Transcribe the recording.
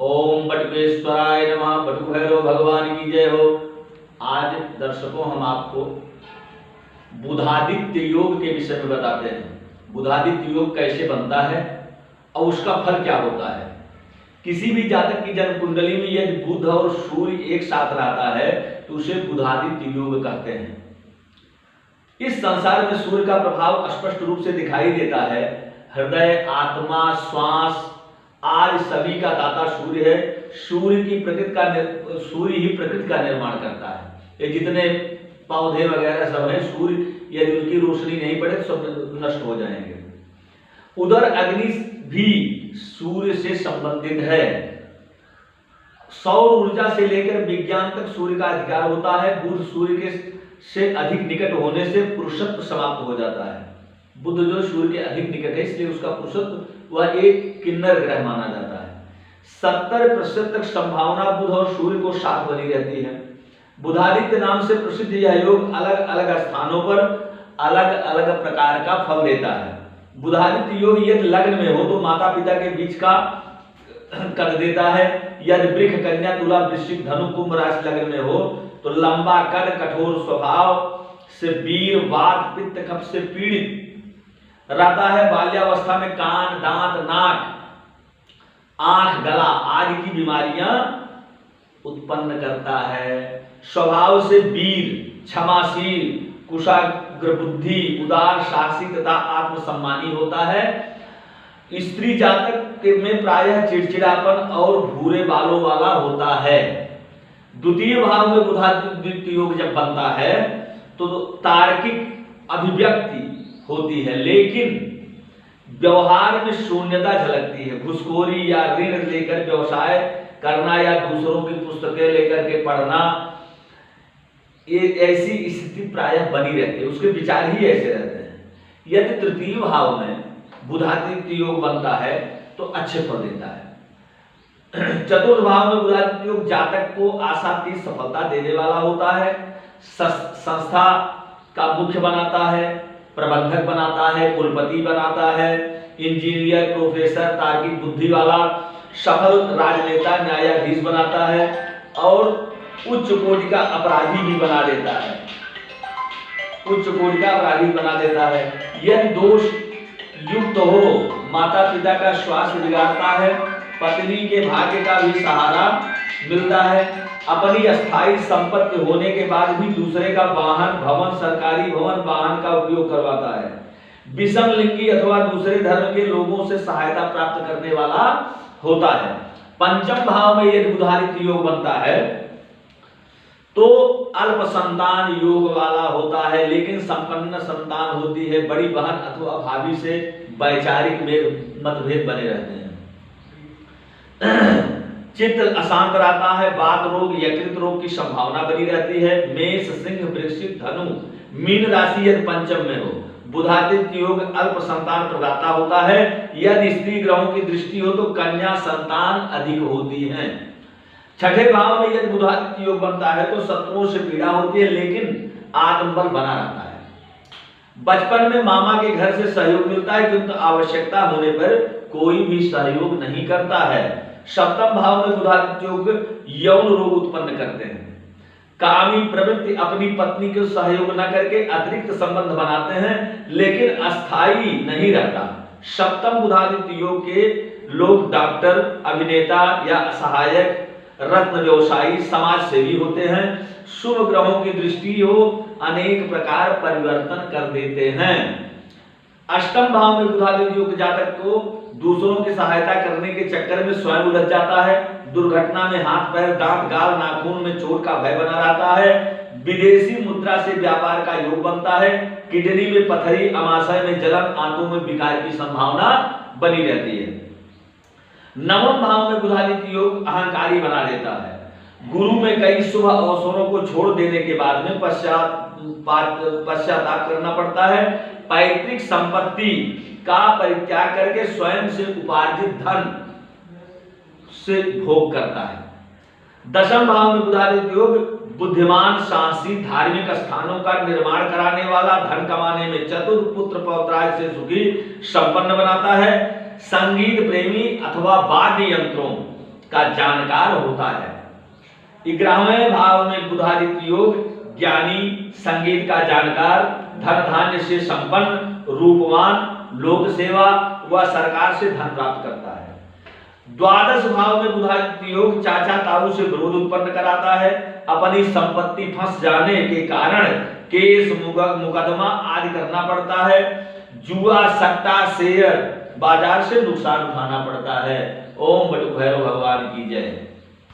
ओम बटुकेश्वराय नमः। बटुभैरव भगवान की जय हो। आज दर्शकों हम आपको बुधादित्य योग के विषय में बताते हैं। बुधादित्य योग कैसे बनता है और उसका फल क्या होता है। किसी भी जातक की जन्म कुंडली में यदि बुध और सूर्य एक साथ रहता है तो उसे बुधादित्य योग कहते हैं। इस संसार में सूर्य का प्रभाव स्पष्ट रूप से दिखाई देता है। हृदय, आत्मा, श्वास आज सभी का दाता सूर्य है। सूर्य ही प्रकृति का निर्माण करता है। ये जितने पौधे वगैरह सब हैं, सूर्य यदि उनकी रोशनी नहीं पड़े तो सब नष्ट हो जाएंगे। उधर अग्नि भी सूर्य से संबंधित है। सौर ऊर्जा से लेकर विज्ञान तक सूर्य का अधिकार होता है। बुध सूर्य के से अधिक निकट होने से पुरुषत्व समाप्त हो जाता है। बुध जो सूर्य के अधिक निकट है इसलिए उसका पुरुषत्व वह एक किन्नर ग्रह माना जाता है। 70% तक संभावना बुध और सूर्य को साथ बनी रहती है। बुधादित्य नाम से प्रसिद्ध यह योग अलग अलग स्थानों पर अलग अलग प्रकार का फल देता है। बुधादित्य योग यदि लग्न में हो तो माता पिता के बीच का कर देता है। यदि वृष, कन्या, तुला, वृश्चिक, धनु, कुंभ राशि लग्न में हो तो लंबा कद, कठोर स्वभाव से वीर, वात, पित्त, कफ से पीड़ित रहता है। बाल्यावस्था में कान, दांत, नाक, आंख, गला आदि की बीमारियां उत्पन्न करता है। स्वभाव से वीर, क्षमाशील, कुशाग्र बुद्धि, उदार, साहसी तथा आत्मसम्मानी होता है। स्त्री जातक में प्रायः चिड़चिड़ापन और भूरे बालों वाला होता है। द्वितीय भाव में बुधादित्य योग जब बनता है तो तार्किक अभिव्यक्ति होती है, लेकिन व्यवहार में शून्यता झलकती है। घुसखोरी या ऋण लेकर व्यवसाय करना या दूसरों की पुस्तकें लेकर के पढ़ना, ये ऐसी स्थिति प्रायः बनी रहती है। उसके विचार ही ऐसे रहते हैं। यदि तृतीय भाव में बुधादित्य योग बनता है तो अच्छे फल देता है। चतुर्थ भाव में बुधादित्य योग जातक को आशातीत सफलता देने वाला होता है। संस्था का मुख्य बनाता है, प्रबंधक बनाता है, कुलपति बनाता है, इंजीनियर, प्रोफेसर, तार्किक बुद्धि वाला, सफल राजनेता, न्यायाधीश बनाता है और उच्च कोटि का अपराधी भी बना देता है। उच्च कोटि का अपराधी बना देता है। यदि दोष युक्त हो, माता पिता का स्वास्थ्य बिगाड़ता है, पत्नी के भाग्य का भी सहारा मिलता है, अपनी अस्थायी संपत्ति होने के बाद भी दूसरे का वाहन, भवन, सरकारी भवन, वाहन का उपयोग करवाता है, विषम लिंगी अथवा दूसरे धर्म के लोगों से सहायता प्राप्त करने वाला होता है। पंचम भाव में यदि बुधादित्य योग बनता है तो अल्प संतान योग वाला होता है, लेकिन संपन्न संतान होती है। बड़ी बहन अथवा भाभी से वैचारिक मतभेद बने रहते हैं। चित्त अशांत रहता है। वात रोग, यकृत रोग की संभावना बनी रहती है। मेष, सिंह, वृश्चिक, धनु, मीन राशि यदि पंचम में हो। बुधादित्य योग अल्प संतान प्रदाता होता है। यदि स्त्री ग्रहों की दृष्टि हो तो कन्या संतान अधिक होती है। छठे भाव में यदि बुधादित्य योग बनता है तो शत्रुओं से पीड़ा होती है, लेकिन आत्मबल बना रहता है। बचपन में मामा के घर से सहयोग मिलता है, किंतु आवश्यकता होने पर कोई भी सहयोग नहीं करता है। सप्तम भाव में बुधादित्य योग यौन रोग उत्पन्न करते हैं। कामी प्रवृत्ति अपनी पत्नी को सहयोग न करके अतिरिक्त संबंध बनाते हैं, लेकिन अस्थायी नहीं रहता। सप्तम बुधादित्य योग के लोग डॉक्टर, अभिनेता या सहायक, रत्न व्यवसायी, समाज सेवी होते हैं। शुभ ग्रहों की दृष्टि हो अनेक प्रकार परिवर्तन कर देते हैं। अष्टम भाव में बुधादित्य योग जातक को दूसरों की सहायता करने के चक्कर में स्वयं उलझ जाता है। दुर्घटना में हाथ, पैर, दांत, गाल, नाखून में चोट का भय बना रहता है। विदेशी मुद्रा से व्यापार का योग बनता है। किडनी में पथरी, अमाशय में जलन, आंतों में विकार की संभावना बनी रहती है। नवम भाव में बुधादित्य योग अहंकारी बना देता है। गुरु में कई शुभ अवसरों को छोड़ देने के बाद में पश्चाताप करना पड़ता है। पैतृक संपत्ति का परित्याग करके स्वयं से उपार्जित धन से भोग करता है। दशम भाव में बुधादित्य योग बुद्धिमान, साहसी, धार्मिक स्थानों का निर्माण कराने वाला, धन कमाने में चतुर, पुत्र पौत्राय से सुखी, संपन्न बनाता है। संगीत प्रेमी अथवा वाद्य यंत्रों का जानकार होता है। 11वें भाव में बुधादित्य योग ज्ञानी, संगीत का जानकार, धन धान्य से संपन्न, रूपवान, लोक सेवा व सरकार से धन प्राप्त करता है। 12 भाव में बुधादित्य योग चाचा ताऊ से विरोध उत्पन्न कराता है। अपनी संपत्ति फंस जाने के कारण केस मुकदमा आदि करना पड़ता है। जुआ, सट्टा, शेयर बाजार से नुकसान उठाना पड़ता है। ओम बटुक भैरव भगवान की जय।